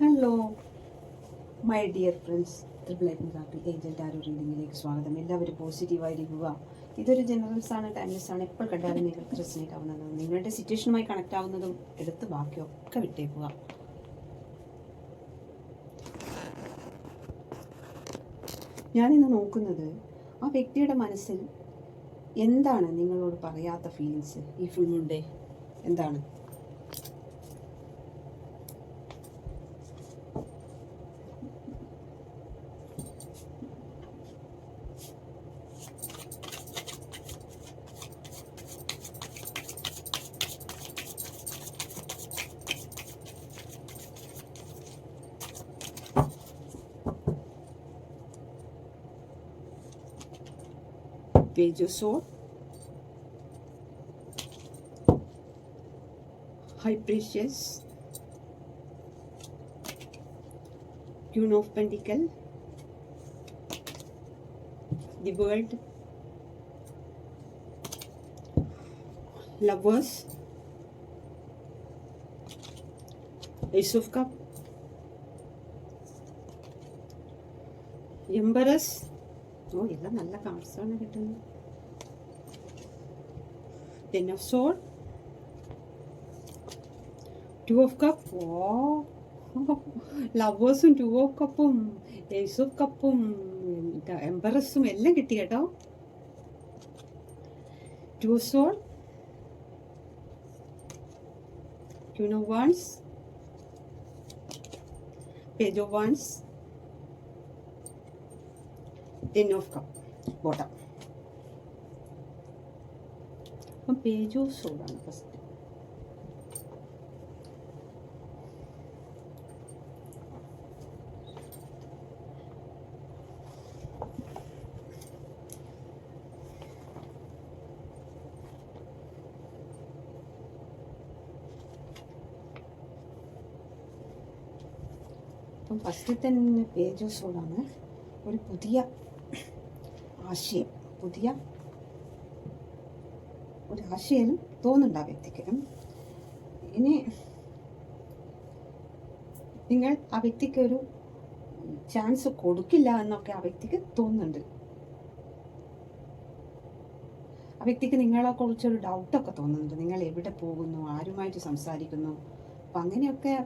Hello my dear friends, triple I happy angel tarot റീഡിങ്ങിലേക്ക് സ്വാഗതം. എല്ലാവരും പോസിറ്റീവായിരിക്കുക. ഇതൊരു ജനറൽസ് ആണ്, ടൈംലെസ് ആണ്. എപ്പോൾ കണ്ടാലും നിങ്ങൾക്ക് റെസിനേറ്റ് ആവുന്നതും നിങ്ങളുടെ സിറ്റുവേഷനുമായി കണക്ട് ആവുന്നതും എടുത്ത് ബാക്കിയൊക്കെ വിട്ടേക്കുക. ഞാനിന്ന് നോക്കുന്നത് ആ വ്യക്തിയുടെ മനസ്സിൽ എന്താണ് നിങ്ങളോട് പറയാത്ത ഫീലിങ്സ്. ഈ ഫുൾ മൂൺ ഡേ എന്താണ്? Page of Swords, High Priestess, Queen of Pentacles, the World, Lovers, Ace of Cups, Empress. എല്ലാം നല്ല കാർഡ്സാണ് കിട്ടുന്നത്. Ten of sword, two of cup. ലവേഴ്സും ടു ഓഫ് കപ്പും ഏസ് ഓഫ് കപ്പും എംബറസും എല്ലാം കിട്ടി കേട്ടോ. Two of sword, queen of wands, page of wands, ten of cup bottom. അപ്പം പേജ് ഓഫ് സോഡാണ് ഫസ്റ്റ്. അപ്പം ഫസ്റ്റ് തന്നെ പേജ് ഓഫ് സോഡാണ്. ഒരു പുതിയ ആശയം, പുതിയ ഒരു ആശയം തോന്നുന്നുണ്ട് ആ വ്യക്തിക്ക്. ഇനി നിങ്ങൾ ആ വ്യക്തിക്ക് ഒരു ചാൻസ് കൊടുക്കില്ല എന്നൊക്കെ ആ വ്യക്തിക്ക് തോന്നുന്നുണ്ട്. ആ വ്യക്തിക്ക് നിങ്ങളെ കുറിച്ചൊരു ഡൗട്ടൊക്കെ തോന്നുന്നുണ്ട്. നിങ്ങൾ എവിടെ പോകുന്നു, ആരുമായിട്ട് സംസാരിക്കുന്നു, അപ്പം അങ്ങനെയൊക്കെ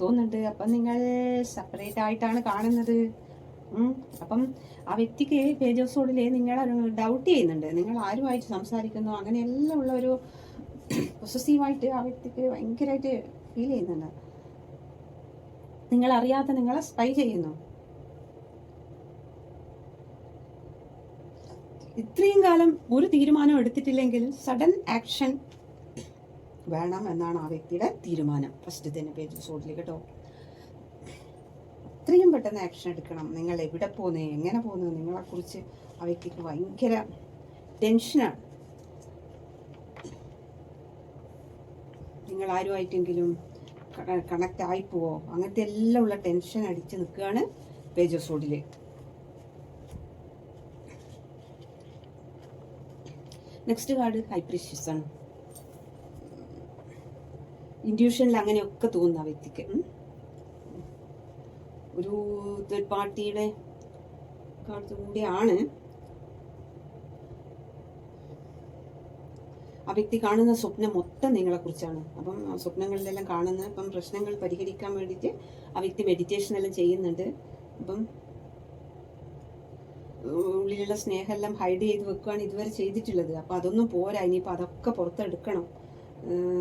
തോന്നുന്നുണ്ട്. അപ്പം നിങ്ങൾ സെപ്പറേറ്റ് ആയിട്ടാണ് കാണുന്നത്. അപ്പം ആ വ്യക്തിക്ക് പേജ് ഓഫ് സോഡിൽ നിങ്ങളെ ഡൗട്ട് ചെയ്യുന്നുണ്ട്. നിങ്ങൾ ആരുമായിട്ട് സംസാരിക്കുന്നു, അങ്ങനെയെല്ലാം ഉള്ള ഒരു പൊസസീവായിട്ട് ആ വ്യക്തിക്ക് ഭയങ്കരമായിട്ട് ഫീൽ ചെയ്യുന്നുണ്ട്. നിങ്ങളറിയാതെ നിങ്ങളെ സ്പൈ ചെയ്യുന്നു. ഇത്രയും കാലം ഒരു തീരുമാനം എടുത്തിട്ടില്ലെങ്കിൽ സഡൻ ആക്ഷൻ വേണം എന്നാണ് ആ വ്യക്തിയുടെ തീരുമാനം. ഫസ്റ്റ് തന്നെ പേജ് ഓഫ് സോഡിൽ കേട്ടോ. എത്രയും പെട്ടെന്ന് ആക്ഷൻ എടുക്കണം. നിങ്ങൾ എവിടെ പോകുന്നു, എങ്ങനെ പോകുന്നു, നിങ്ങളെക്കുറിച്ച് ആ വ്യക്തിക്ക് ഭയങ്കര ടെൻഷനാണ്. നിങ്ങൾ ആരുമായിട്ടെങ്കിലും കണക്റ്റ് ആയിപ്പോവോ, അങ്ങനത്തെ എല്ലാം ഉള്ള ടെൻഷൻ അടിച്ച് നിൽക്കുകയാണ് പേജ് ഓഫ് സോഡിൽ. നെക്സ്റ്റ് കാർഡ് ഹൈ പ്രീഷ്യസ് ആണ്. ഇൻഡ്യൂഷനിൽ അങ്ങനെയൊക്കെ തോന്നുന്ന വ്യക്തിക്ക് ഒരു തേർഡ് പാർട്ടിയുടെ കാർഡ് കൂടിയാണ്. ആ വ്യക്തി കാണുന്ന സ്വപ്നം മൊത്തം നിങ്ങളെക്കുറിച്ചാണ്. അപ്പം ആ സ്വപ്നങ്ങളിലെല്ലാം കാണുന്ന ഇപ്പം പ്രശ്നങ്ങൾ പരിഹരിക്കാൻ വേണ്ടിയിട്ട് ആ വ്യക്തി മെഡിറ്റേഷൻ എല്ലാം ചെയ്യുന്നുണ്ട്. അപ്പം ഉള്ളിലുള്ള സ്നേഹമെല്ലാം ഹൈഡ് ചെയ്ത് വെക്കുകയാണ് ഇതുവരെ ചെയ്തിട്ടുള്ളത്. അപ്പം അതൊന്നും പോരാ, ഇനിയിപ്പോൾ അതൊക്കെ പുറത്തെടുക്കണം.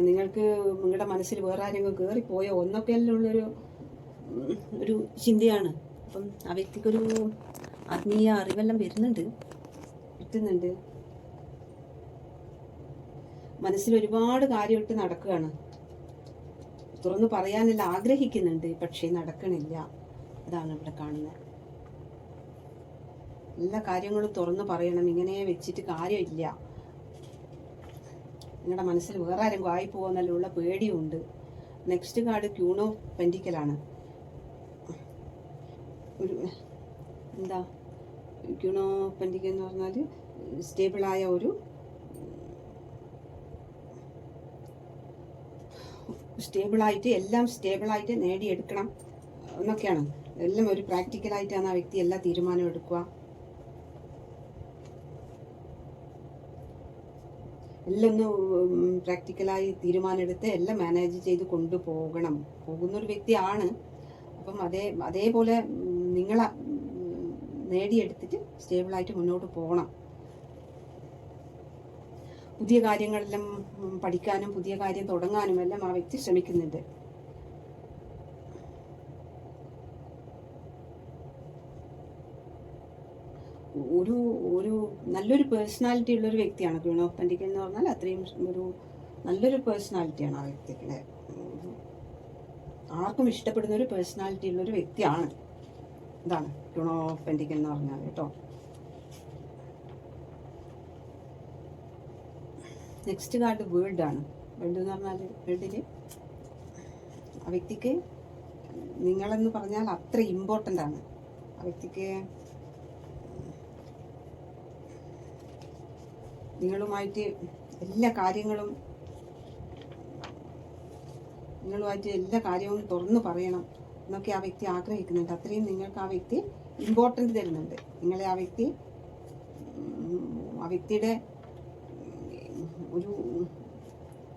നിങ്ങൾക്ക് നിങ്ങളുടെ മനസ്സിൽ വേറെ ആരെങ്കിലും കയറിപ്പോയോ ഒന്നൊക്കെയെല്ലാം ഉള്ളൊരു ചിന്തയാണ്. അപ്പം ആ വ്യക്തിക്കൊരു ആത്മീയ അറിവെല്ലാം കിട്ടുന്നുണ്ട്. മനസ്സിൽ ഒരുപാട് കാര്യമായിട്ട് നടക്കുകയാണ്. തുറന്നു പറയാനെല്ലാം ആഗ്രഹിക്കുന്നുണ്ട്, പക്ഷേ നടക്കണില്ല. അതാണ് ഇവിടെ കാണുന്നത്. എല്ലാ കാര്യങ്ങളും തുറന്നു പറയണം, ഇങ്ങനെ വെച്ചിട്ട് കാര്യമില്ല. നിങ്ങളുടെ മനസ്സിൽ വേറെ ആരെങ്കിലും ആയിപ്പോകുന്നല്ലുള്ള പേടിയുണ്ട്. നെക്സ്റ്റ് കാർഡ് ക്യൂൺ ഓഫ് പെന്റിക്കലാണ്. ഒരു എന്താ ക്യൂൺ ഓഫ് പെന്റിക്കൽ എന്ന് പറഞ്ഞാൽ സ്റ്റേബിളായ ഒരു സ്റ്റേബിളായിട്ട് എല്ലാം സ്റ്റേബിളായിട്ട് നേടിയെടുക്കണം എന്നൊക്കെയാണ്. എല്ലാം ഒരു പ്രാക്ടിക്കലായിട്ടാണ് ആ വ്യക്തി എല്ലാ തീരുമാനവും എടുക്കുക. എല്ലാം ഒന്ന് പ്രാക്ടിക്കലായി തീരുമാനമെടുത്ത് എല്ലാം മാനേജ് ചെയ്ത് പോകുന്നൊരു വ്യക്തിയാണ്. അപ്പം അതേപോലെ നിങ്ങളെ നേടിയെടുത്തിട്ട് സ്റ്റേബിളായിട്ട് മുന്നോട്ട് പോകണം. പുതിയ കാര്യങ്ങളെല്ലാം പഠിക്കാനും പുതിയ കാര്യം തുടങ്ങാനും എല്ലാം ആ വ്യക്തി ശ്രമിക്കുന്നുണ്ട്. ഒരു നല്ലൊരു പേഴ്സണാലിറ്റി ഉള്ളൊരു വ്യക്തിയാണ് ക്വീൻ ഓഫ് പെന്റിക്കിൾ എന്ന് പറഞ്ഞാൽ. അത്രയും ഒരു നല്ലൊരു പേഴ്സണാലിറ്റിയാണ് ആ വ്യക്തിയുടെ. ആർക്കും ഇഷ്ടപ്പെടുന്ന ഒരു പേഴ്സണാലിറ്റി ഉള്ളൊരു വ്യക്തിയാണ്. ഇതാണ് ക്വീൻ ഓഫ് പെന്റിക്കിൾ എന്ന് പറഞ്ഞാൽ കേട്ടോ. നെക്സ്റ്റ് കാർഡ് വേൾഡ് ആണ്. വേൾഡ് എന്ന് പറഞ്ഞാൽ വേൾഡിൽ ആ വ്യക്തിക്ക് നിങ്ങളെന്ന് പറഞ്ഞാൽ അത്ര ഇമ്പോർട്ടൻ്റ് ആണ്. ആ വ്യക്തിക്ക് നിങ്ങളുമായിട്ട് എല്ലാ കാര്യങ്ങളും തുറന്നു പറയണം എന്നൊക്കെ ആ വ്യക്തി ആഗ്രഹിക്കുന്നുണ്ട്. അത്രയും നിങ്ങൾക്ക് ആ വ്യക്തി ഇമ്പോർട്ടൻ്റ് തരുന്നുണ്ട്. നിങ്ങളെ ആ വ്യക്തിയുടെ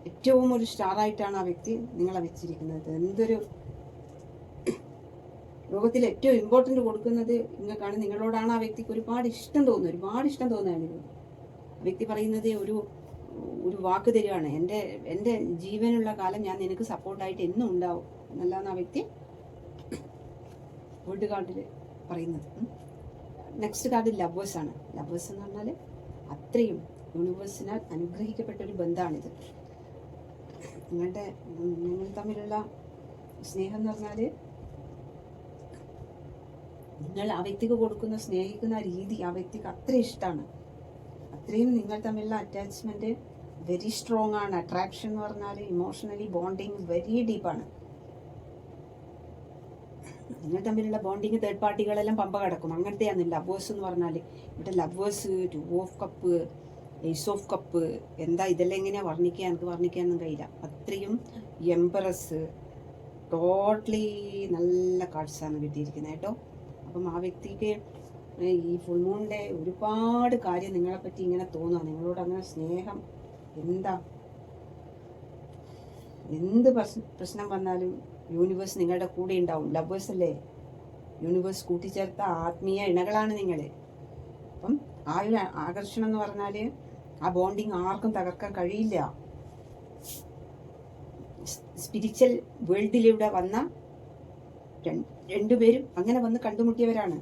ഏറ്റവും ഒരു സ്റ്റാറായിട്ടാണ് ആ വ്യക്തി നിങ്ങളെ വെച്ചിരിക്കുന്നത്. ലോകത്തിൽ ഏറ്റവും ഇമ്പോർട്ടൻ്റ് കൊടുക്കുന്നത് നിങ്ങൾക്കാണ്. നിങ്ങളോടാണ് ആ വ്യക്തിക്ക് ഒരുപാട് ഇഷ്ടം തോന്നുകയാണ്. വ്യക്തി പറയുന്നത് ഒരു വാക്ക് തരികയാണ്, എൻ്റെ ജീവനുള്ള കാലം ഞാൻ നിനക്ക് സപ്പോർട്ടായിട്ട് എന്നും ഉണ്ടാവും എന്നല്ലാന്ന് ആ വ്യക്തി വേൾഡ് കാർഡിൽ പറയുന്നത്. നെക്സ്റ്റ് കാർഡ് ലവേഴ്സ് ആണ്. ലവേഴ്സ് എന്ന് പറഞ്ഞാൽ അത്രയും യൂണിവേഴ്സിനാൽ അനുഗ്രഹിക്കപ്പെട്ട ഒരു ബന്ധമാണിത്. നിങ്ങൾ തമ്മിലുള്ള സ്നേഹം എന്ന് പറഞ്ഞാൽ നിങ്ങൾ ആ വ്യക്തിക്ക് സ്നേഹിക്കുന്ന രീതി ആ വ്യക്തിക്ക് അത്ര ഇഷ്ടമാണ്. അത്രയും നിങ്ങൾ തമ്മിലുള്ള അറ്റാച്ച്മെന്റ് വെരി സ്ട്രോങ് ആണ്. അട്രാക്ഷൻ എന്ന് പറഞ്ഞാൽ ഇമോഷണലി ബോണ്ടിങ് വെരി ഡീപ്പാണ്. നിങ്ങൾ തമ്മിലുള്ള ബോണ്ടിങ് തേർഡ് പാർട്ടികളെല്ലാം പമ്പ കിടക്കും. അങ്ങനത്തെയാണ് ലവേഴ്സ് എന്ന് പറഞ്ഞാൽ. ഇവിടെ lovers, 2 of cup, ace of cup, എന്താ ഇതെല്ലാം എങ്ങനെയാ എനിക്ക് വർണ്ണിക്കാനൊന്നും കഴിയില്ല. അത്രയും എംബറസ്, ടോട്ടലി നല്ല കാർഡ്സാണ് കിട്ടിയിരിക്കുന്നത് കേട്ടോ. അപ്പം ആ വ്യക്തിക്ക് ഈ ഫുൾ മൂണിൻ്റെ ഒരുപാട് കാര്യം നിങ്ങളെപ്പറ്റി ഇങ്ങനെ തോന്നുക. നിങ്ങളോട് അങ്ങനെ സ്നേഹം, എന്ത് പ്രശ്നം വന്നാലും യൂണിവേഴ്സ് നിങ്ങളുടെ കൂടെ ഉണ്ടാവും. ലവേഴ്സ് അല്ലേ, യൂണിവേഴ്സ് കൂട്ടിച്ചേർത്ത ആത്മീയ ഇണകളാണ് നിങ്ങൾ. അപ്പം ആ ഒരു ആകർഷണം എന്ന് പറഞ്ഞാൽ ആ ബോണ്ടിങ് ആർക്കും തകർക്കാൻ കഴിയില്ല. സ്പിരിച്വൽ വേൾഡിലൂടെ വന്ന രണ്ടുപേരും അങ്ങനെ വന്ന് കണ്ടുമുട്ടിയവരാണ്.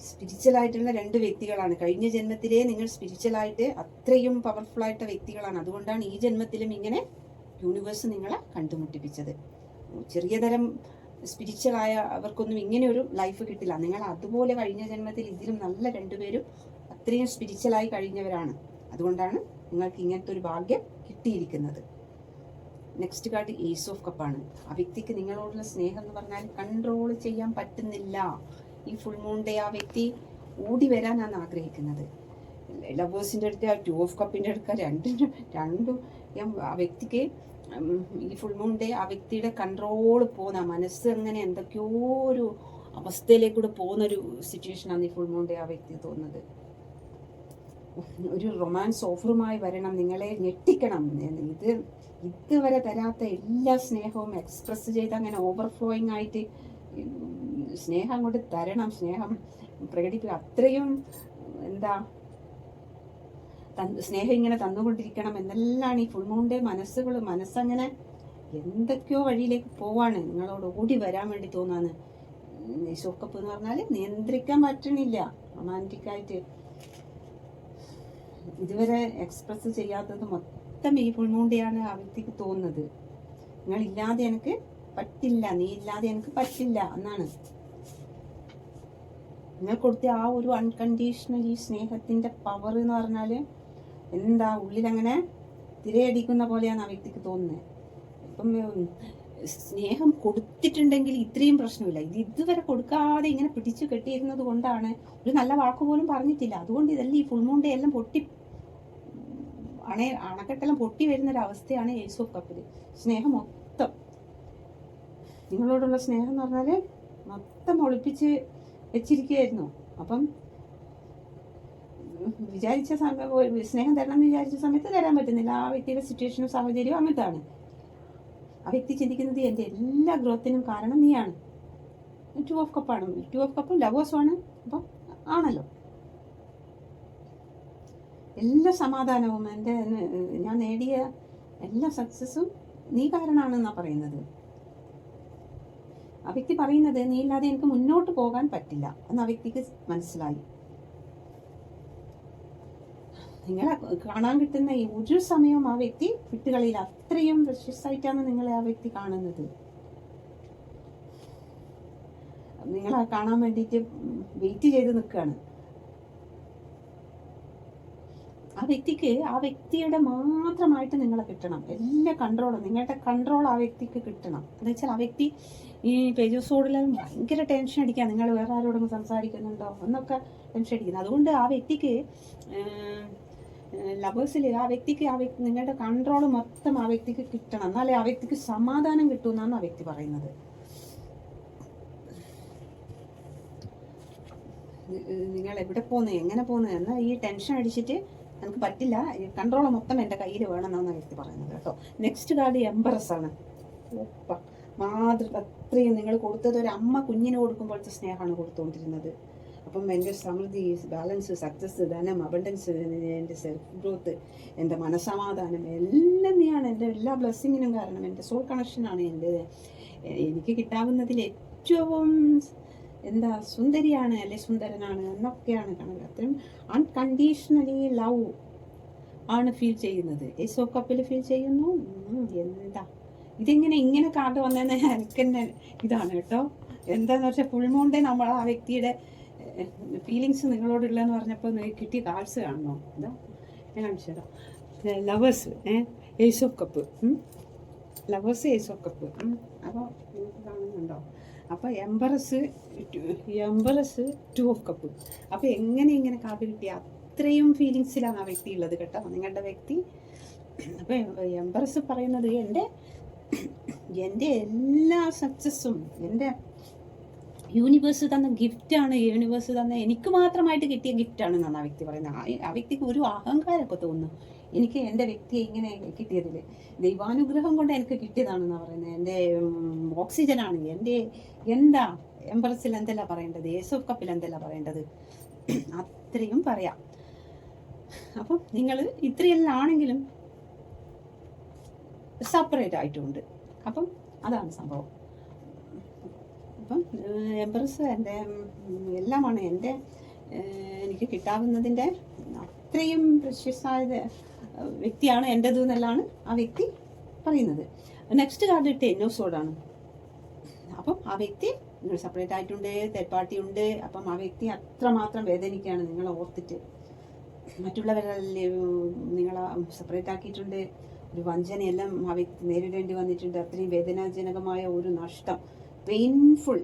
സ്പിരിച്വൽ ആയിട്ടുള്ള 2 വ്യക്തികളാണ്. കഴിഞ്ഞ ജന്മത്തിലേ നിങ്ങൾ സ്പിരിച്വലായിട്ട് അത്രയും പവർഫുൾ ആയിട്ട വ്യക്തികളാണ്. അതുകൊണ്ടാണ് ഈ ജന്മത്തിലും ഇങ്ങനെ യൂണിവേഴ്സ് നിങ്ങളെ കണ്ടുമുട്ടിപ്പിച്ചത്. ചെറിയ തരം സ്പിരിച്വൽ ആയ അവർക്കൊന്നും ഇങ്ങനെ ഒരു ലൈഫ് കിട്ടില്ല. നിങ്ങൾ അതുപോലെ കഴിഞ്ഞ ജന്മത്തിൽ ഇതിലും നല്ല 2 പേരും അത്രയും സ്പിരിച്വലായി കഴിഞ്ഞവരാണ്. അതുകൊണ്ടാണ് നിങ്ങൾക്ക് ഇങ്ങനത്തെ ഒരു ഭാഗ്യം കിട്ടിയിരിക്കുന്നത്. നെക്സ്റ്റ് കാർഡ് ഏസ് ഓഫ് കപ്പാണ്. ആ വ്യക്തിക്ക് നിങ്ങളോടുള്ള സ്നേഹം എന്ന് പറഞ്ഞാൽ കൺട്രോൾ ചെയ്യാൻ പറ്റുന്നില്ല. ഈ ഫുൾ മൂണിൻ്റെ ആ വ്യക്തി ഓടി വരാനാണ് ആഗ്രഹിക്കുന്നത്. ലവേഴ്സിൻ്റെ അടുത്ത് 2 ഓഫ് കപ്പിൻ്റെ അടുക്ക രണ്ടും ആ വ്യക്തിക്ക് ഈ ഫുൾ മൂണിൻ്റെ ആ വ്യക്തിയുടെ കൺട്രോൾ പോകുന്ന മനസ്സ് അങ്ങനെ എന്തൊക്കെയോ ഒരു അവസ്ഥയിലേക്കൂടെ പോകുന്നൊരു സിറ്റുവേഷനാണ് ഈ ഫുൾ മൂണിൻ്റെ ആ വ്യക്തി തോന്നുന്നത്. ഒരു റൊമാൻസ് ഓഫറുമായി വരണം, നിങ്ങളെ ഞെട്ടിക്കണം. ഇതുവരെ തരാത്ത എല്ലാ സ്നേഹവും എക്സ്പ്രസ് ചെയ്ത് അങ്ങനെ ഓവർഫ്ലോയിങ് ആയിട്ട് സ്നേഹം അങ്ങോട്ട് തരണം, സ്നേഹം പ്രകടിപ്പിക്കുക. അത്രയും സ്നേഹം ഇങ്ങനെ തന്നുകൊണ്ടിരിക്കണം എന്നെല്ലാം ഈ ഫുൾ മൂണിൻ്റെ മനസ്സങ്ങനെ എന്തൊക്കെയോ വഴിയിലേക്ക് പോവാണ്. നിങ്ങളോട് ഓടി വരാൻ വേണ്ടി തോന്നാണ്. ഷോക്കപ്പ് എന്ന് പറഞ്ഞാൽ നിയന്ത്രിക്കാൻ പറ്റണില്ല. റൊമാൻറ്റിക്കായിട്ട് ഇതുവരെ എക്സ്പ്രസ് ചെയ്യാത്തത് മൊത്തം ഈ ഫുൾ മൂണിൻ്റെയാണ് ആ വ്യക്തിക്ക് തോന്നുന്നത്. നിങ്ങളില്ലാതെ എനിക്ക് പറ്റില്ല, നീ ഇല്ലാതെ എനിക്ക് പറ്റില്ല എന്നാണ്. നിങ്ങൾ കൊടുത്ത ആ ഒരു അൺകണ്ടീഷണലി സ്നേഹത്തിന്റെ പവർ എന്ന് പറഞ്ഞാൽ ഉള്ളിലങ്ങനെ തിരയടിക്കുന്ന പോലെയാണ് ആ വ്യക്തിക്ക് തോന്നുന്നത്. ഇപ്പം സ്നേഹം കൊടുത്തിട്ടുണ്ടെങ്കിൽ ഇത്രയും പ്രശ്നമില്ല. ഇതുവരെ കൊടുക്കാതെ ഇങ്ങനെ പിടിച്ചു കെട്ടിയിരുന്നത് കൊണ്ടാണ്. ഒരു നല്ല വാക്കുപോലും പറഞ്ഞിട്ടില്ല. അതുകൊണ്ട് ഇതെല്ലാം ഈ ഫുൾ മൂണിൻ്റെ എല്ലാം അണക്കെട്ടെല്ലാം പൊട്ടി വരുന്നൊരവസ്ഥയാണ് ഏസ് ഓഫ് കപ്പിൽ. സ്നേഹം മൊത്തം നിങ്ങളോടുള്ള സ്നേഹം എന്ന് പറഞ്ഞാൽ മൊത്തം ഒളിപ്പിച്ച് വെച്ചിരിക്കുകയായിരുന്നു. അപ്പം വിചാരിച്ച സ്നേഹം തരണം എന്ന് വിചാരിച്ച സമയത്ത് തരാൻ പറ്റുന്നില്ല. ആ വ്യക്തിയുടെ സിറ്റുവേഷനും സാഹചര്യവും അങ്ങനത്താണ്. ആ വ്യക്തി ചിന്തിക്കുന്നത് എൻ്റെ എല്ലാ ഗ്രോത്തിനും കാരണം നീയാണ്. 2 ഓഫ് കപ്പാണ്. 2 ഓഫ് കപ്പും ലവേഴ്സുമാണ്. അപ്പം ആണല്ലോ എല്ലാ സമാധാനവും ഞാൻ നേടിയ എല്ലാ സക്സസ്സും നീ കാരണമാണെന്നാണ് പറയുന്നത്. ആ വ്യക്തി പറയുന്നത് നീ ഇല്ലാതെ എനിക്ക് മുന്നോട്ട് പോകാൻ പറ്റില്ല എന്ന് ആ വ്യക്തിക്ക് മനസ്സിലായി. നിങ്ങളെ കാണാൻ കിട്ടുന്ന ഈ ഒരു സമയവും ആ വ്യക്തി വിട്ടുകളിൽ അത്രയും പ്രഷ്യസ് ആയിട്ടാണ് നിങ്ങളെ ആ വ്യക്തി കാണുന്നത്. നിങ്ങളെ കാണാൻ വേണ്ടിയിട്ട് വെയിറ്റ് ചെയ്ത് നിൽക്കുകയാണ്. ആ വ്യക്തിക്ക് ആ വ്യക്തിയുടെ മാത്രമായിട്ട് നിങ്ങളെ കിട്ടണം. എല്ലാ കൺട്രോളും നിങ്ങളുടെ കൺട്രോൾ ആ വ്യക്തിക്ക് കിട്ടണം. എന്ന് വെച്ചാൽ ആ വ്യക്തി ഈ പേജസോഡിലും ഭയങ്കര ടെൻഷൻ അടിക്കുക, നിങ്ങൾ വേറെ ആരോടും സംസാരിക്കുന്നുണ്ടോ എന്നൊക്കെ ടെൻഷൻ അടിക്കുന്നത്. അതുകൊണ്ട് ആ വ്യക്തിക്ക് ലവേഴ്സിൽ ആ വ്യക്തിക്ക് നിങ്ങളുടെ കൺട്രോൾ മൊത്തം ആ വ്യക്തിക്ക് കിട്ടണം. എന്നാലേ ആ വ്യക്തിക്ക് സമാധാനം കിട്ടുമെന്നാണ് ആ വ്യക്തി പറയുന്നത്. നിങ്ങൾ എവിടെ പോകുന്നു, എങ്ങനെ പോകുന്നു എന്നാൽ ഈ ടെൻഷൻ അടിച്ചിട്ട് എനിക്ക് പറ്റില്ല, കൺട്രോൾ മൊത്തം എൻ്റെ കയ്യിൽ വേണമെന്നാണ് വ്യക്തി പറയുന്നത് കേട്ടോ. നെക്സ്റ്റ് കാർഡ് എംബറസ് ആണ്. അത്രയും നിങ്ങൾ കൊടുത്തത് ഒരു അമ്മ കുഞ്ഞിന് കൊടുക്കുമ്പോഴത്തെ സ്നേഹമാണ് കൊടുത്തുകൊണ്ടിരുന്നത്. അപ്പം എൻ്റെ സമൃദ്ധി, ബാലൻസ്, സക്സസ്, ധനം, അബണ്ടൻസ്, എൻ്റെ സെൽഫ് ഗ്രോത്ത്, എൻ്റെ മനസ്സമാധാനം എല്ലാം നീയാണ്. എൻ്റെ എല്ലാ ബ്ലെസ്സിങ്ങിനും കാരണം എൻ്റെ സോൾ കണക്ഷനാണ്. എനിക്ക് കിട്ടാവുന്നതിൽ ഏറ്റവും സുന്ദരിയാണ് അല്ലെ സുന്ദരനാണ് എന്നൊക്കെയാണ് കണക്ക്. അത്രയും അൺകണ്ടീഷണലി ലവ് ആണ് ഫീൽ ചെയ്യുന്നത്. ഏസ് ഓഫ് കപ്പിൽ ഫീൽ ചെയ്യുന്നു. ഇങ്ങനെ കാർഡ് വന്നതെന്ന് എനിക്ക് തന്നെ ഇതാണ് കേട്ടോ. എന്താന്ന് വെച്ചാൽ ഫുൾ മൂണ്ടേ നമ്മൾ ആ വ്യക്തിയുടെ ഫീലിങ്സ് നിങ്ങളോടുള്ളതെന്ന് പറഞ്ഞപ്പോൾ കിട്ടിയ കാർഡ്സ് കാണണോ? ഞാൻ കാണിച്ചതാ. Lovers, ace of cup, lovers, ace of cup. അപ്പോൾ നിങ്ങൾക്ക് കാണുന്നുണ്ടോ? അപ്പോൾ എംബറസ് 2 ഓഫ് കപ്പ്. അപ്പോൾ എങ്ങനെ കാർഡ് കിട്ടിയ അത്രയും ഫീലിങ്സിലാണ് ആ വ്യക്തി ഉള്ളത് കേട്ടോ, നിങ്ങളുടെ വ്യക്തി. അപ്പോൾ എംബറസ് പറയുന്നത് എൻ്റെ എല്ലാ സക്സസ്സും എൻ്റെ യൂണിവേഴ്സ് തന്ന ഗിഫ്റ്റാണ്. യൂണിവേഴ്സ് തന്ന എനിക്ക് മാത്രമായിട്ട് കിട്ടിയ ഗിഫ്റ്റാണെന്നാണ് ആ വ്യക്തി പറയുന്നത്. ആ വ്യക്തിക്ക് ഒരു അഹങ്കാരമൊക്കെ തോന്നുന്നു. എനിക്ക് എൻ്റെ വ്യക്തിയെ ഇങ്ങനെ കിട്ടിയതിൽ ദൈവാനുഗ്രഹം കൊണ്ട് എനിക്ക് കിട്ടിയതാണെന്നാണ് പറയുന്നത്. എൻ്റെ ഓക്സിജനാണ്. എന്താ എംബറസിൽ എന്തെല്ലാം പറയേണ്ടത്, ഏസ് ഓഫ് കപ്പിൽ എന്തെല്ലാം പറയേണ്ടത്, അത്രയും പറയാം. അപ്പം നിങ്ങൾ ഇത്രയെല്ലാം ആണെങ്കിലും സെപ്പറേറ്റ് ആയിട്ടുണ്ട്. അപ്പം അതാണ് സംഭവം. അപ്പം എംബറസ് എൻ്റെ എല്ലാമാണ്. എനിക്ക് കിട്ടാവുന്നതിൻ്റെ അത്രയും പ്രഷ്യസായ വ്യക്തിയാണ് എൻ്റെത് എന്നെല്ലാണ് ആ വ്യക്തി പറയുന്നത്. നെക്സ്റ്റ് കാർഡ് 10 ഓഫ് സോഡാണ്. അപ്പം ആ വ്യക്തി നിങ്ങൾ സെപ്പറേറ്റ് ആയിട്ടുണ്ട്, തേർഡ് പാർട്ടി ഉണ്ട്. അപ്പം ആ വ്യക്തി അത്രമാത്രം വേദനിക്കുകയാണ് നിങ്ങളെ ഓർത്തിട്ട്. മറ്റുള്ളവരല്ലേ നിങ്ങളെ സെപ്പറേറ്റ് ആക്കിയിട്ടുണ്ട്. ഒരു വഞ്ചനയെല്ലാം ആ വ്യക്തി നേരിടേണ്ടി വന്നിട്ടുണ്ട്. അത്രയും വേദനാജനകമായ ഒരു നഷ്ടം, പെയിൻഫുൾ,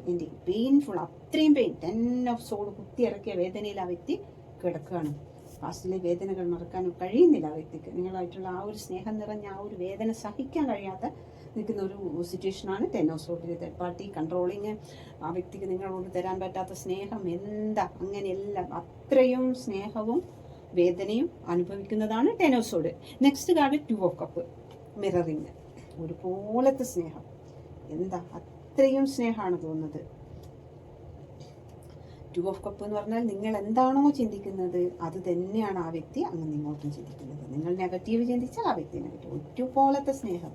അത്രയും പെയിൻ, 10 ഓഫ് സോഡ് കുത്തിയിറക്കിയ വേദനയിൽ ആ വ്യക്തി കിടക്കുകയാണ്. പാസ്റ്റിലെ വേദനകൾ മറക്കാനും കഴിയുന്നില്ല ആ വ്യക്തിക്ക്. നിങ്ങളായിട്ടുള്ള ആ ഒരു സ്നേഹം നിറഞ്ഞ ആ ഒരു വേദന സഹിക്കാൻ കഴിയാത്ത നിൽക്കുന്ന ഒരു സിറ്റുവേഷനാണ് 10 ഓഫ് സോഡിൽ. തേർഡ് പാർട്ടി, കൺട്രോളിങ്, ആ വ്യക്തിക്ക് നിങ്ങളോട് തരാൻ പറ്റാത്ത സ്നേഹം അങ്ങനെയെല്ലാം അത്രയും സ്നേഹവും വേദനയും അനുഭവിക്കുന്നതാണ് 10 of sword. Next card 2 of cup, mirroring. ഒരുപോലത്തെ സ്നേഹം, അത്രയും സ്നേഹമാണ് തോന്നുന്നത്. 2 ഓഫ് കപ്പ് എന്ന് പറഞ്ഞാൽ നിങ്ങൾ എന്താണോ ചിന്തിക്കുന്നത് അത് തന്നെയാണ് ആ വ്യക്തി അങ്ങനെ ഇങ്ങോട്ടും ചിന്തിക്കുന്നത്. നിങ്ങൾ നെഗറ്റീവ് ചിന്തിച്ചാൽ ആ വ്യക്തി നെഗറ്റീവ്. ഒരുപോലത്തെ സ്നേഹം,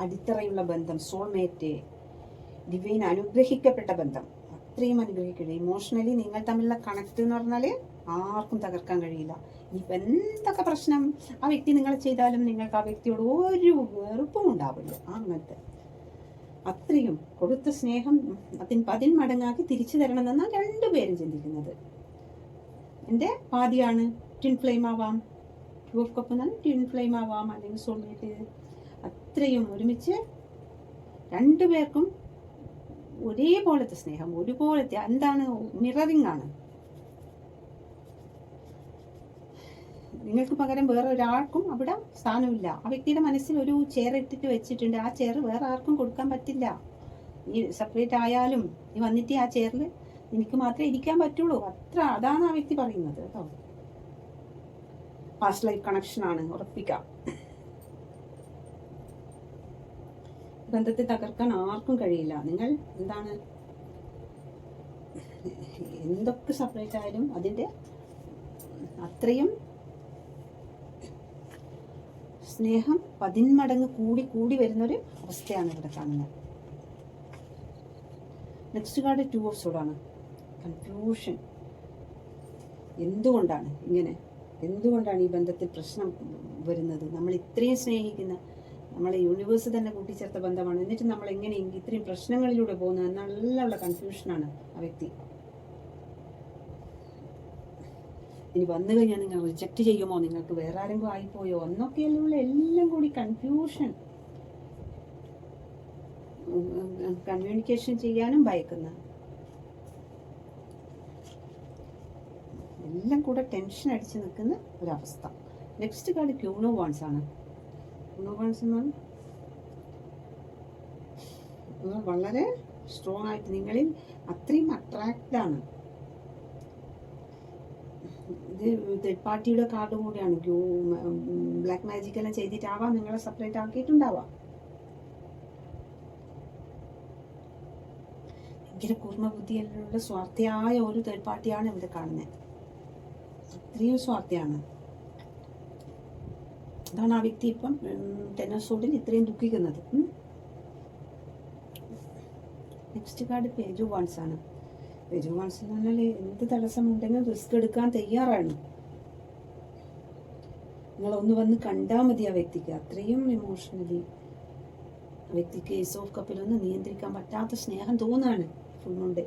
അടിത്തറയുള്ള ബന്ധം, സോൾമേറ്റ്, ഡിവൈൻ അനുഗ്രഹിക്കപ്പെട്ട ബന്ധം, അത്രയും അനുഗ്രഹിക്കുക. ഇമോഷണലി നിങ്ങൾ തമ്മിലുള്ള കണക്ട് എന്ന് പറഞ്ഞാൽ ആർക്കും തകർക്കാൻ കഴിയില്ല. ഇനിയിപ്പോൾ എന്തൊക്കെ പ്രശ്നം ആ വ്യക്തി നിങ്ങൾ ചെയ്താലും നിങ്ങൾക്ക് ആ വ്യക്തിയോട് ഒരു വെറുപ്പും ഉണ്ടാവില്ല. അങ്ങനത്തെ അത്രയും കൊടുത്ത സ്നേഹം 10 മടങ്ങാക്കി തിരിച്ചു തരണമെന്നാണ് രണ്ടുപേരും ചിന്തിക്കുന്നത്. എൻ്റെ പാതിയാണ്, ട്വിൻ ഫ്ലെയിം ആവാം. 2 ഓഫ് കപ്പ് എന്നാൽ ട്വിൻ ഫ്ലെയിം ആവാം, അല്ലെങ്കിൽ സോൾമേറ്റ്. അത്രയും ഒരുമിച്ച് രണ്ടുപേർക്കും ഒരേപോലത്തെ സ്നേഹം, ഒരുപോലത്തെ മിററിങ് ആണ്. നിങ്ങൾക്ക് പകരം വേറെ ഒരാൾക്കും അവിടെ സ്ഥാനമില്ല. ആ വ്യക്തിയുടെ മനസ്സിൽ ഒരു ചെയർ ഇട്ടിട്ട് വെച്ചിട്ടുണ്ട്. ആ ചെയർ വേറെ ആർക്കും കൊടുക്കാൻ പറ്റില്ല. നീ സെപ്പറേറ്റ് ആയാലും നീ വന്നിട്ട് ആ ചെയറിൽ നിനക്ക് മാത്രമേ ഇരിക്കാൻ പറ്റുള്ളൂ. അതാണ് ആ വ്യക്തി പറയുന്നത് കേട്ടോ. പാസ്റ്റ് ലൈഫ് കണക്ഷൻ ആണ്, ഉറപ്പിക്കാം. ബന്ധത്തെ തകർക്കാൻ ആർക്കും കഴിയില്ല. നിങ്ങൾ എന്താണ് എന്തൊക്കെ സെപ്പറേറ്റ് ആയാലും അതിൻ്റെ അത്രയും സ്നേഹം 10 മടങ്ങ് കൂടി കൂടി വരുന്നൊരു അവസ്ഥയാണ് ഇവിടെ കാണുന്നത്. നെക്സ്റ്റ് കാർഡ് 2 ഓഫ് സോഡാണ്. കൺഫ്യൂഷൻ. എന്തുകൊണ്ടാണ് ഇങ്ങനെ? എന്തുകൊണ്ടാണ് ഈ ബന്ധത്തിൽ പ്രശ്നം വരുന്നത്? നമ്മൾ ഇത്രയും സ്നേഹിക്കുന്ന, നമ്മളെ യൂണിവേഴ്സ് തന്നെ കൂട്ടിച്ചേർത്ത ബന്ധമാണ്, എന്നിട്ട് നമ്മൾ എങ്ങനെ ഇത്രയും പ്രശ്നങ്ങളിലൂടെ പോകുന്നത് എന്നുള്ള കൺഫ്യൂഷനാണ് ആ വ്യക്തി. ഇനി വന്നു കഴിഞ്ഞാൽ നിങ്ങൾ റിജക്റ്റ് ചെയ്യുമോ, നിങ്ങൾക്ക് വേറെ ആരെങ്കിലും ആയിപ്പോയോ എന്നൊക്കെയുള്ള എല്ലാം കൂടി കൺഫ്യൂഷൻ. കമ്മ്യൂണിക്കേഷൻ ചെയ്യാനും ഭയക്കുന്ന, എല്ലാം കൂടെ ടെൻഷൻ അടിച്ച് നിൽക്കുന്ന ഒരവസ്ഥ. Next card queen of wands ആണ്. ക്യൂൺ ഓഫ് വാൺസ് എന്നാൽ വളരെ സ്ട്രോങ് ആയിട്ട് നിങ്ങളിൽ അത്രയും അട്രാക്റ്റഡ് ആണ്. ഇത് തേർഡ് പാർട്ടിയുടെ കാർഡ് കൂടിയാണ്. ബ്ലാക്ക് മാജിക് എല്ലാം ചെയ്തിട്ടാവാം നിങ്ങളെ സെപ്പറേറ്റ് ആക്കിയിട്ടുണ്ടാവാം. ഭയങ്കര കൂർമ്മ ബുദ്ധിയിലുള്ള സ്വാർത്ഥിയായ ഒരു തേർഡ് പാർട്ടിയാണ് ഇവിടെ കാണുന്നത്. അത്രയും സ്വാർത്ഥിയാണ്. അതാണ് ആ വ്യക്തി ഇപ്പം 10 ഓഫ് സോഡിൽ ഇത്രയും ദുഃഖിക്കുന്നത്. Next card page of wands ആണ്. പേജ് ഓഫ് വാൺസ് എന്ന് പറഞ്ഞാൽ എന്ത് തടസ്സമുണ്ടെങ്കിലും റിസ്ക് എടുക്കാൻ തയ്യാറാണ്. നിങ്ങളൊന്ന് വന്ന് കണ്ടാൽ മതി ആ വ്യക്തിക്ക്. അത്രയും ഇമോഷണലി ആ വ്യക്തിക്ക് ഏസ് ഓഫ് കപ്പിലൊന്ന് നിയന്ത്രിക്കാൻ പറ്റാത്ത സ്നേഹം തോന്നാണ് ഫുള്ളുണ്ട്.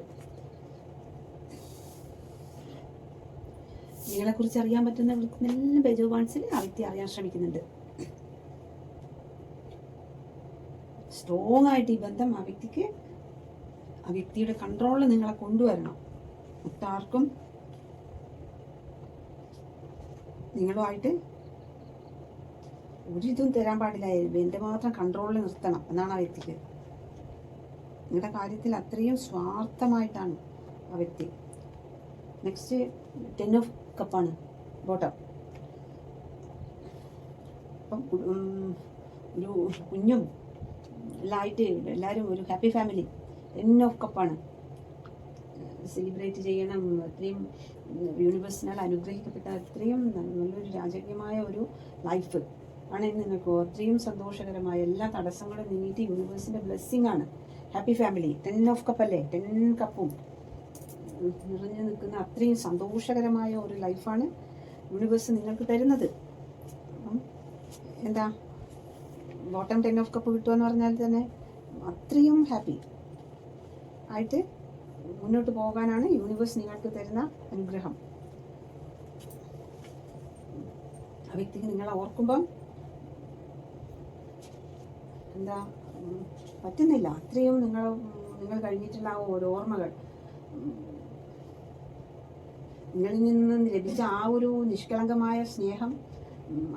നിങ്ങളെക്കുറിച്ച് അറിയാൻ പറ്റുന്ന എല്ലാം പേജ് ഓഫ് വാൺസിൽ ആ വ്യക്തി അറിയാൻ ശ്രമിക്കുന്നുണ്ട്. സ്ട്രോങ് ആയിട്ട് ഈ ബന്ധം ആ വ്യക്തിയുടെ കൺട്രോളിൽ നിങ്ങളെ കൊണ്ടുവരണം. മറ്റാർക്കും നിങ്ങളുമായിട്ട് ഒരിതും തരാൻ പാടില്ല. എൻ്റെ മാത്രം കൺട്രോളിൽ നിർത്തണം എന്നാണ് ആ വ്യക്തിക്ക്. നിങ്ങളുടെ കാര്യത്തിൽ അത്രയും സ്വാർത്ഥമായിട്ടാണ് ആ വ്യക്തി. നെക്സ്റ്റ് 10 ഓഫ് കപ്പാണ്, ബോട്ടം. അപ്പം ഒരു കുഞ്ഞും എല്ലായിട്ട് എല്ലാവരും ഒരു ഹാപ്പി ഫാമിലി. 10 ഓഫ് കപ്പാണ്. സെലിബ്രേറ്റ് ചെയ്യണം. അത്രയും യൂണിവേഴ്സിനാൽ അനുഗ്രഹിക്കപ്പെട്ട അത്രയും നല്ലൊരു രാജകീയമായ ഒരു ലൈഫ് ആണ് നിങ്ങൾക്ക്. അത്രയും സന്തോഷകരമായ എല്ലാ തടസ്സങ്ങളും നീങ്ങിയിട്ട് യൂണിവേഴ്സിൻ്റെ ബ്ലെസ്സിങ് ആണ്. Happy family. 10 ഓഫ് കപ്പല്ലേ, 10 കപ്പും നിറഞ്ഞു നിൽക്കുന്ന അത്രയും സന്തോഷകരമായ ഒരു ലൈഫാണ് യൂണിവേഴ്സ് നിങ്ങൾക്ക് തരുന്നത്. എന്താ ബോട്ടം 10 ഓഫ് കപ്പ് കിട്ടുമെന്ന് പറഞ്ഞാൽ തന്നെ അത്രയും ഹാപ്പി ആയിട്ട് മുന്നോട്ട് പോകാനാണ് യൂണിവേഴ്സ് നിങ്ങൾക്ക് തരുന്ന അനുഗ്രഹം. ആ വ്യക്തിക്ക് നിങ്ങളെ ഓർക്കുമ്പം എന്താ പറ്റുന്നില്ല. അത്രയും നിങ്ങൾ കഴിഞ്ഞിട്ടുള്ള ആ ഓരോ ഓർമ്മകൾ, നിങ്ങളിൽ നിന്ന് ലഭിച്ച ആ ഒരു നിഷ്കളങ്കമായ സ്നേഹം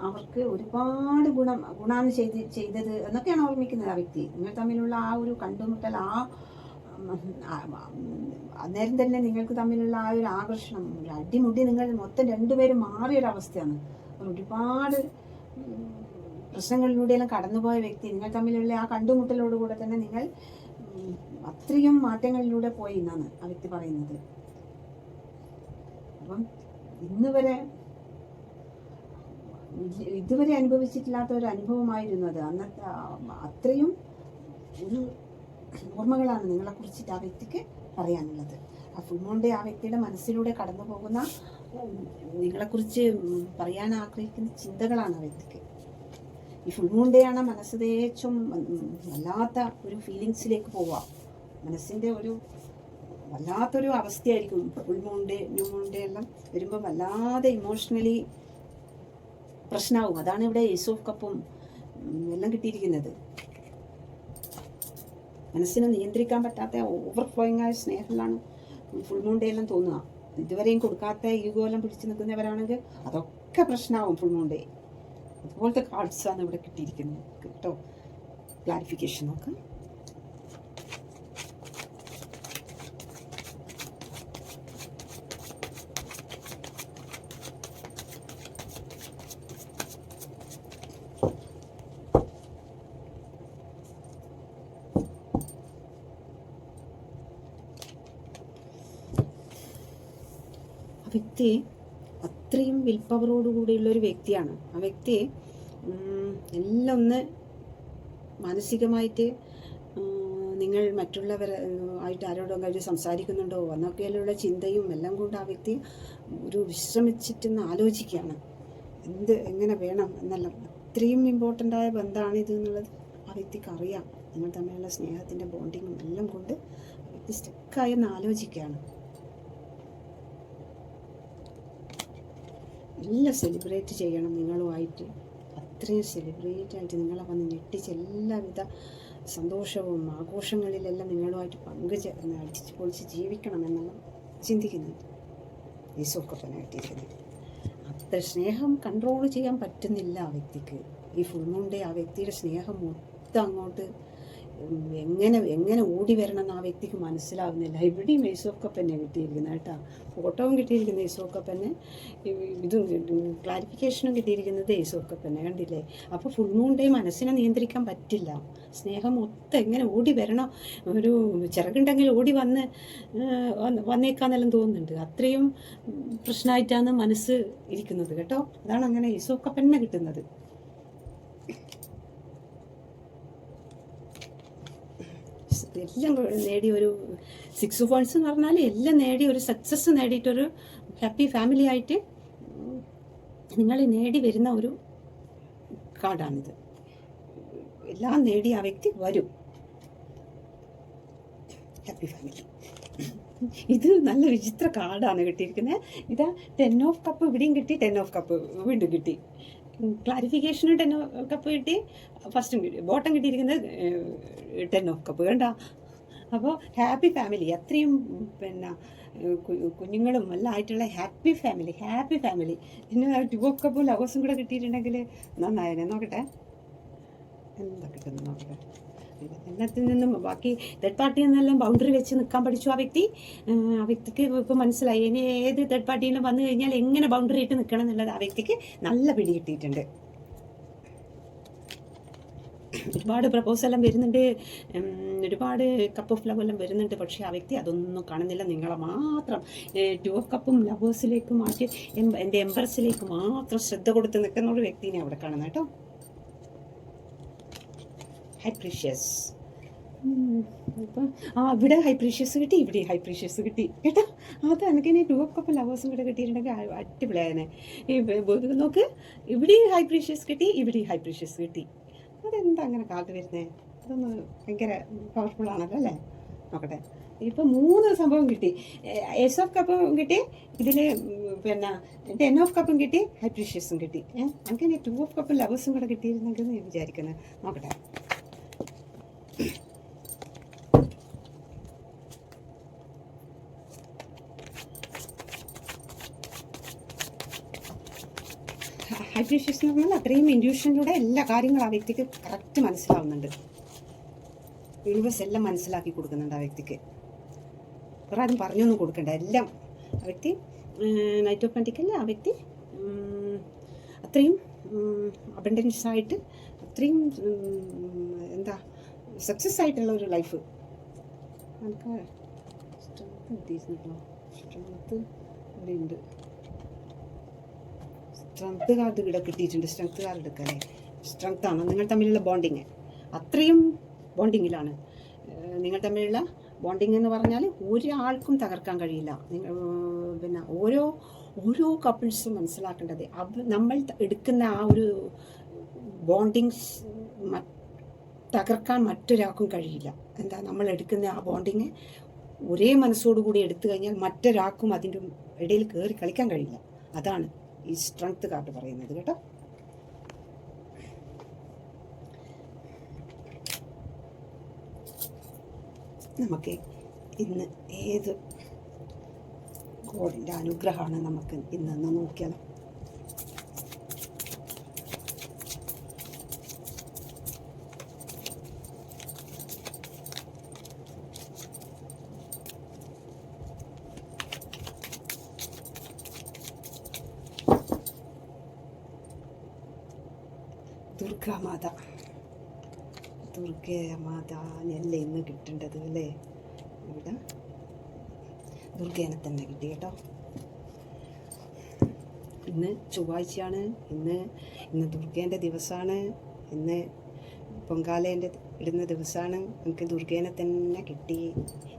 അവർക്ക് ഒരുപാട് ഗുണമാണ് ചെയ്തത് എന്നൊക്കെയാണ് ഓർമ്മിക്കുന്നത് ആ വ്യക്തി. നിങ്ങൾ തമ്മിലുള്ള ആ ഒരു കണ്ടുമുട്ടൽ, അന്നേരം തന്നെ നിങ്ങൾക്ക് തമ്മിലുള്ള ആ ഒരു ആകർഷണം, ഒരു അടിമുടി നിങ്ങൾ മൊത്തം രണ്ടുപേരും മാറിയൊരവസ്ഥയാണ്. ഒരുപാട് പ്രശ്നങ്ങളിലൂടെയെല്ലാം കടന്നുപോയ വ്യക്തി, നിങ്ങൾ തമ്മിലുള്ള ആ കണ്ടുമുട്ടലോടുകൂടെ തന്നെ നിങ്ങൾ അത്രയും മാറ്റങ്ങളിലൂടെ പോയി എന്നാണ് ആ വ്യക്തി പറയുന്നത്. അപ്പം ഇതുവരെ അനുഭവിച്ചിട്ടില്ലാത്ത ഒരു അനുഭവമായിരുന്നു അത്. അന്നത്തെ അത്രയും ഒരു ഓർമ്മകളാണ് നിങ്ങളെക്കുറിച്ചിട്ട് ആ വ്യക്തിക്ക് പറയാനുള്ളത്. ആ ഫുൾ മൂൺ ഡേ ആ വ്യക്തിയുടെ മനസ്സിലൂടെ കടന്നു പോകുന്ന നിങ്ങളെക്കുറിച്ച് പറയാൻ ആഗ്രഹിക്കുന്ന ചിന്തകളാണ് ആ വ്യക്തിക്ക്. ഈ ഫുൾ മൂൺ ഡേ ആണ് മനസ്സ് തേച്ചും വല്ലാത്ത ഒരു ഫീലിങ്സിലേക്ക് പോവുക. മനസ്സിൻ്റെ ഒരു വല്ലാത്തൊരു അവസ്ഥയായിരിക്കും. Full moon day, new moon day എല്ലാം വരുമ്പോൾ വല്ലാതെ ഇമോഷണലി പ്രശ്നമാവും. അതാണ് ഇവിടെ ഏസ് ഓഫ് കപ്പും എല്ലാം കിട്ടിയിരിക്കുന്നത്. മനസ്സിനെ നിയന്ത്രിക്കാൻ പറ്റാത്ത ഓവർഫ്ലോയിങ് ആയ സ്നേഹത്തിലാണ് ഫുൾ മൂൺ ഡേ എല്ലാം തോന്നുക. ഇതുവരെയും കൊടുക്കാത്ത ഈഗോയെല്ലാം പിടിച്ചു നിൽക്കുന്നവരാണെങ്കിൽ അതൊക്കെ പ്രശ്നമാവും ഫുൾ മൂൺ ഡേ. അതുപോലത്തെ കാർഡ്സാണ് ഇവിടെ കിട്ടിയിരിക്കുന്നത് കേട്ടോ. ക്ലാരിഫിക്കേഷൻ നോക്കാം. വ്യക്തി അത്രയും വിൽ പവറോടുകൂടിയുള്ളൊരു വ്യക്തിയാണ്. ആ വ്യക്തി എല്ലാം ഒന്ന് മാനസികമായിട്ട് നിങ്ങൾ മറ്റുള്ളവർ ആയിട്ട് ആരോടെങ്കിലും സംസാരിക്കുന്നുണ്ടോ എന്നൊക്കെയുള്ള ചിന്തയും എല്ലാം കൊണ്ട് ആ വ്യക്തി ഒരു വിശ്രമിച്ചിട്ടൊന്ന് ആലോചിക്കുകയാണ് എങ്ങനെ വേണം എന്നെല്ലാം. അത്രയും ഇമ്പോർട്ടൻ്റ് ആയ ബന്ധമാണ് ഇത് എന്നുള്ളത് ആ വ്യക്തിക്ക് അറിയാം. നിങ്ങൾ തമ്മിലുള്ള സ്നേഹത്തിൻ്റെ ബോണ്ടിങ്ങും എല്ലാം കൊണ്ട് ആ വ്യക്തി സ്റ്റക്കായെന്ന് ആലോചിക്കുകയാണ്. എല്ലാം സെലിബ്രേറ്റ് ചെയ്യണം നിങ്ങളുമായിട്ട്. അത്രയും സെലിബ്രേറ്റ് ആയിട്ട് നിങ്ങളെ വന്ന് ഞെട്ടിച്ച് എല്ലാവിധ സന്തോഷവും ആഘോഷങ്ങളിലെല്ലാം നിങ്ങളുമായിട്ട് പങ്കുചേർന്ന് അടിച്ച് പൊളിച്ച് ജീവിക്കണമെന്നെല്ലാം ചിന്തിക്കുന്നുണ്ട് യേശുക്കപ്പനായിട്ടിരിക്കുന്നത്. അത്ര സ്നേഹം കൺട്രോൾ ചെയ്യാൻ പറ്റുന്നില്ല ആ വ്യക്തിക്ക്. ഈ ഫുൾ മൂൺ ഡേ ആ വ്യക്തിയുടെ സ്നേഹം മൊത്തം അങ്ങോട്ട് എങ്ങനെ ഓടി വരണം എന്ന് ആ വ്യക്തിക്ക് മനസ്സിലാവുന്നില്ല. എവിടെയും യേശുക്കപ്പനെ കിട്ടിയിരിക്കുന്നത് കേട്ടോ. ഫോട്ടോവും കിട്ടിയിരിക്കുന്നത് യേശുക്കപ്പനെ, ഇതും ക്ലാരിഫിക്കേഷനും കിട്ടിയിരിക്കുന്നത് യേശുക്കപ്പനെ, കണ്ടില്ലേ? അപ്പോൾ ഫുൾ മൂൺ ഡേ മനസ്സിനെ നിയന്ത്രിക്കാൻ പറ്റില്ല. സ്നേഹം മൊത്തം എങ്ങനെ ഓടി വരണം, ഒരു ചിറകുണ്ടെങ്കിൽ ഓടി വന്നേക്കാന്നെല്ലാം തോന്നുന്നുണ്ട്. അത്രയും പ്രശ്നമായിട്ടാണ് മനസ്സ് ഇരിക്കുന്നത് കേട്ടോ. അതാണ് അങ്ങനെ യേശുക്കപ്പനെ കിട്ടുന്നത്. എല്ലാം നേടി ഒരു 6 പോയിന്റ്സ് എന്ന് പറഞ്ഞാൽ എല്ലാം നേടി ഒരു സക്സസ് നേടിയിട്ടൊരു ഹാപ്പി ഫാമിലി ആയിട്ട് നിങ്ങൾ നേടി വരുന്ന ഒരു കാർഡാണിത്. എല്ലാം നേടി ആ വ്യക്തി വരും. Happy family. ഇത് നല്ല വിചിത്ര കാർഡാണ് കിട്ടിയിരിക്കുന്നത്. ഇതാ 10 ഓഫ് കപ്പ് ഇവിടെയും കിട്ടി, 10 ഓഫ് കപ്പ് വീണ്ടും കിട്ടി. ക്ലാരിഫിക്കേഷനും 10 ഓഫ് കപ്പ് കിട്ടി, ഫസ്റ്റും കിട്ടി. ബോട്ടം കിട്ടിയിരിക്കുന്നത് 10 ഓഫ് കപ്പ് കണ്ട. അപ്പോൾ ഹാപ്പി ഫാമിലി, അത്രയും പിന്നെ കുഞ്ഞുങ്ങളും എല്ലാം ആയിട്ടുള്ള ഹാപ്പി ഫാമിലി. പിന്നെ 2 ഓഫ് കപ്പും ലവേഴ്സും കൂടെ കിട്ടിയിട്ടുണ്ടെങ്കിൽ നന്നായനെ. നോക്കട്ടെ എന്താ കിട്ടുന്നു നോക്കട്ടെ. എല്ലാത്തിൽ നിന്നും ബാക്കി തേർഡ് പാർട്ടിയിൽ നിന്നെല്ലാം ബൗണ്ടറി വെച്ച് നിൽക്കാൻ പഠിച്ചു ആ വ്യക്തി. ആ വ്യക്തിക്ക് ഇപ്പോൾ മനസ്സിലായി ഇനി ഏത് തേർഡ് പാർട്ടിയിലും വന്നു കഴിഞ്ഞാൽ എങ്ങനെ ബൗണ്ടറി ഇട്ട് നിൽക്കണം എന്നുള്ളത് ആ വ്യക്തിക്ക് നല്ല പിടി കിട്ടിയിട്ടുണ്ട്. ഒരുപാട് പ്രപ്പോസെല്ലാം വരുന്നുണ്ട്, ഒരുപാട് കപ്പ് ഓഫ് ലവ് എല്ലാം വരുന്നുണ്ട്. പക്ഷേ ആ വ്യക്തി അതൊന്നും കാണുന്നില്ല. നിങ്ങളെ മാത്രം 2 ഓഫ് കപ്പും ലവേഴ്സിലേക്ക് മാറ്റി എൻ്റെ എംബറസിലേക്ക് മാത്രം ശ്രദ്ധ കൊടുത്ത് നിൽക്കുന്ന ഒരു വ്യക്തിനെ അവിടെ കാണുന്നത് കേട്ടോ. High precious. ഇപ്പം ഇവിടെ ഹൈ പ്രീഷ്യസ് കിട്ടി, ഇവിടെ ഹൈ പ്രീഷ്യസ് കിട്ടി കേട്ടോ. അത് എനിക്കിനി 2 ഓഫ് കപ്പ് ലവേഴ്സും കൂടെ കിട്ടിയിട്ടുണ്ടെങ്കിൽ അടിപൊളിയായനെ. നോക്ക്, ഇവിടെ ഹൈ പ്രീഷ്യസ് കിട്ടി, ഇവിടെ ഹൈ പ്രീഷ്യസ് കിട്ടി. അതെന്താ അങ്ങനെ കാർഡ് വരുന്നത്? അതൊന്ന് ഭയങ്കര പവർഫുൾ ആണല്ലോ അല്ലേ? നോക്കട്ടെ. ഇപ്പം 3 സംഭവം കിട്ടി. ഏസ് ഓഫ് കപ്പും കിട്ടി, ഇതിൽ പിന്നെ 10 ഓഫ് കപ്പും കിട്ടി, ഹൈ പ്രീഷ്യസും കിട്ടി. അങ്ങനെ 2 ഓഫ് കപ്പും ലവേഴ്സും കൂടെ കിട്ടിയിരുന്നെങ്കിൽ ഞാൻ വിചാരിക്കുന്നത്. നോക്കട്ടെ. ഹൈ പ്രീഷ്യസ് എന്ന് പറഞ്ഞാൽ അത്രയും ഇൻഡ്യൂഷനിലൂടെ എല്ലാ കാര്യങ്ങളും ആ വ്യക്തിക്ക് കറക്റ്റ് മനസ്സിലാവുന്നുണ്ട്. യൂണിവേഴ്സ് എല്ലാം മനസ്സിലാക്കി കൊടുക്കുന്നുണ്ട് ആ വ്യക്തിക്ക്. വേറെ ആരും പറഞ്ഞൊന്നും കൊടുക്കണ്ട. എല്ലാം ആ വ്യക്തി നൈറ്റ് ഓഫ് പെന്റിക്കൽ ആ വ്യക്തി അത്രയും അബണ്ടൻസ് ആയിട്ട് അത്രയും എന്താ സക്സസ് ആയിട്ടുള്ള ഒരു ലൈഫ്. നമുക്ക് സ്ട്രെങ്ത് കിട്ടിയിരുന്നല്ലോ. സ്ട്രെങ്ത് ഇവിടെ ഉണ്ട്. സ്ട്രെങ്ത് കാർഡ് ഇവിടെ കിട്ടിയിട്ടുണ്ട്. Strength card എടുക്കാല്ലേ. സ്ട്രെങ്ത് ആണ് നിങ്ങൾ തമ്മിലുള്ള ബോണ്ടിങ്. അത്രയും ബോണ്ടിങ്ങിലാണ് നിങ്ങൾ തമ്മിലുള്ള ബോണ്ടിങ് എന്ന് പറഞ്ഞാൽ ഒരാൾക്കും തകർക്കാൻ കഴിയില്ല. പിന്നെ ഓരോ കപ്പിൾസും മനസ്സിലാക്കേണ്ടത് നമ്മൾ എടുക്കുന്ന ആ ഒരു ബോണ്ടിങ് തകർക്കാൻ മറ്റൊരാൾക്കും കഴിയില്ല. എന്താ, നമ്മൾ എടുക്കുന്ന ആ ബോണ്ടിങ് ഒരേ മനസ്സോടുകൂടി എടുത്തു കഴിഞ്ഞാൽ മറ്റൊരാൾക്കും അതിൻ്റെ ഇടയിൽ കയറി കളിക്കാൻ കഴിയില്ല. അതാണ് ഈ സ്ട്രെങ്ത് കാർഡ് പറയുന്നത് കേട്ടോ. നമുക്ക് ഇന്ന് ഏത് ഗോഡിൻ്റെ അനുഗ്രഹമാണ് നമുക്ക് ഇന്ന് നോക്കിയാലോ. ദുർഗാമാത അല്ലേ ഇന്ന് കിട്ടേണ്ടത് അല്ലേ? ഇവിടെ ദുർഗേനെ തന്നെ കിട്ടി കേട്ടോ. ഇന്ന് ചൊവ്വാഴ്ചയാണ്, ഇന്ന് ദുർഗേൻ്റെ ദിവസമാണ്, ഇന്ന് പൊങ്കാലേൻ്റെ ഇടുന്ന ദിവസമാണ്. എനിക്ക് ദുർഗേനെ തന്നെ കിട്ടി.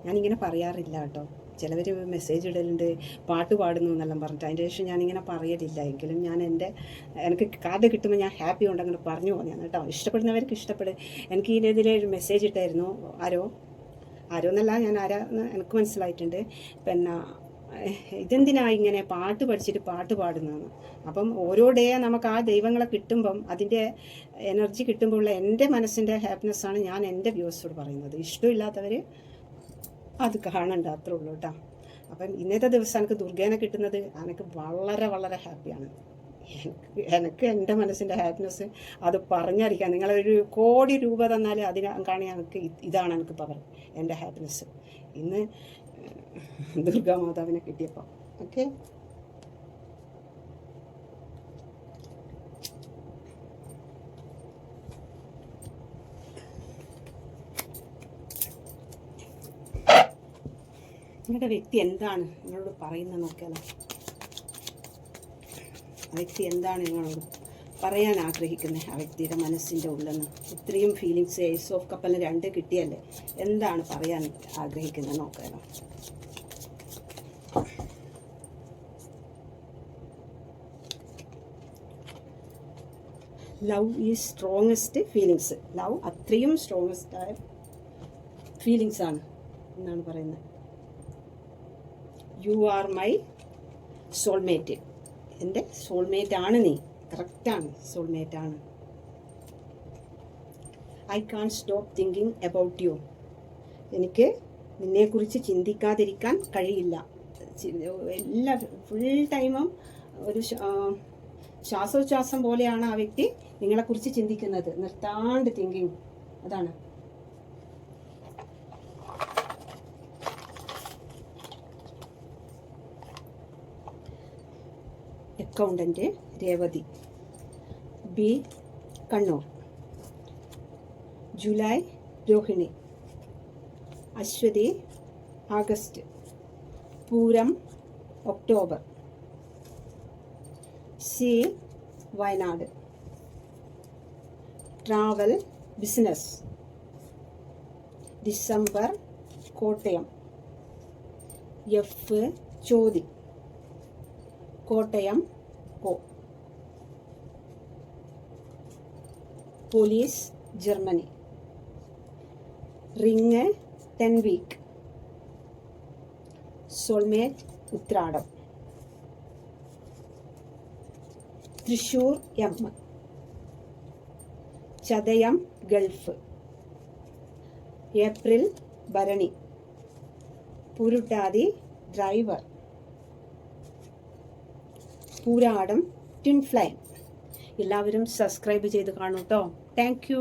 ഞാനിങ്ങനെ പറയാറില്ല കേട്ടോ. ചിലവർ മെസ്സേജ് ഇടലുണ്ട് പാട്ട് പാടുന്നു എന്നെല്ലാം പറഞ്ഞിട്ട്. അതിൻ്റെ ശേഷം ഞാനിങ്ങനെ പറയലില്ല. എങ്കിലും ഞാൻ എനിക്ക് കാർഡ് കിട്ടുമ്പോൾ ഞാൻ ഹാപ്പി കൊണ്ട് അങ്ങനെ പറഞ്ഞു പോകുന്നതാണ് കേട്ടോ. ഇഷ്ടപ്പെടുന്നവർക്ക് ഇഷ്ടപ്പെടും. എനിക്ക് ഇതിൽ ഒരു മെസ്സേജ് ഇട്ടായിരുന്നു. ആരോ എന്നല്ല, ഞാൻ ആരാന്ന് എനിക്ക് മനസ്സിലായിട്ടുണ്ട്. പിന്നെ ഇതെന്തിനാ ഇങ്ങനെ പാട്ട് പഠിച്ചിട്ട് പാട്ട് പാടുന്നതെന്ന്. അപ്പം ഓരോ ഡേ നമുക്ക് ആ ദൈവങ്ങളെ കിട്ടുമ്പം അതിൻ്റെ എനർജി കിട്ടുമ്പോൾ ഉള്ള എൻ്റെ മനസ്സിൻ്റെ ഹാപ്പിനെസ്സാണ് ഞാൻ എൻ്റെ വ്യൂവേഴ്സോട് പറയുന്നത്. ഇഷ്ടമില്ലാത്തവർ അത് കാണണ്ട, അത്രേ ഉള്ളൂ കേട്ടോ. അപ്പം ഇന്നത്തെ ദിവസം എനിക്ക് ദുർഗേനെ കിട്ടുന്നത് എനിക്ക് വളരെ വളരെ ഹാപ്പിയാണ്. എനിക്ക് എൻ്റെ മനസ്സിൻ്റെ ഹാപ്പിനെസ് അത് പറഞ്ഞറിയിക്കാം. നിങ്ങളൊരു 1 കോടി രൂപ തന്നാൽ അതിനാണ് എനിക്ക് ഇതാണ് എനിക്ക് പവർ, എൻ്റെ ഹാപ്പിനെസ്. ഇന്ന് ദുർഗാമാതാവിനെ കിട്ടിയപ്പോൾ ഓക്കെ. നിങ്ങളുടെ വ്യക്തി എന്താണ് നിങ്ങളോട് പറയുന്നത് നോക്കിയാലോ. ആ വ്യക്തി എന്താണ് നിങ്ങളോട് പറയാൻ ആഗ്രഹിക്കുന്നത്, ആ വ്യക്തിയുടെ മനസ്സിൻ്റെ ഉള്ളിൽ നിന്ന്. ഇത്രയും ഫീലിങ്സ് ഏസ് ഓഫ് കപ്പിന് 2 കിട്ടിയല്ലേ, എന്താണ് പറയാൻ ആഗ്രഹിക്കുന്നത് നോക്കാലോ. Love is strongest feelings. Love അത്രയും സ്ട്രോങ്ങസ്റ്റ് ആയ ഫീലിങ്സ് ആണ് എന്നാണ് പറയുന്നത്. You are my soulmate. എൻ്റെ സോൾമേറ്റ് ആണ് നീ. കറക്റ്റാണ്, സോൾമേറ്റ് ആണ്. I can't stop thinking about you. എനിക്ക് നിന്നെക്കുറിച്ച് ചിന്തിക്കാതിരിക്കാൻ കഴിയില്ല. എല്ലാ ഫുൾ ടൈമും ഒരു ശ്വാസോച്ഛ്വാസം പോലെയാണ് ആ വ്യക്തി നിങ്ങളെക്കുറിച്ച് ചിന്തിക്കുന്നത്. നിർത്താണ്ട് തിങ്കിങ്. അതാണ്. Accountant Revathi, B Kannur. July Rohini, Ashwathi August, Pooram October, C Wayanad, travel business, December Kottayam, F Chothi, Kottayam O, police Germany, ring 10 week, soulmate Uthradam, Thrissur M, Chathayam Gulf, April Bharani, Pooruruttathi driver, Pooradam twin flame. എല്ലാവരും സബ്സ്ക്രൈബ് ചെയ്ത് കാണൂ കേട്ടോ. Thank U.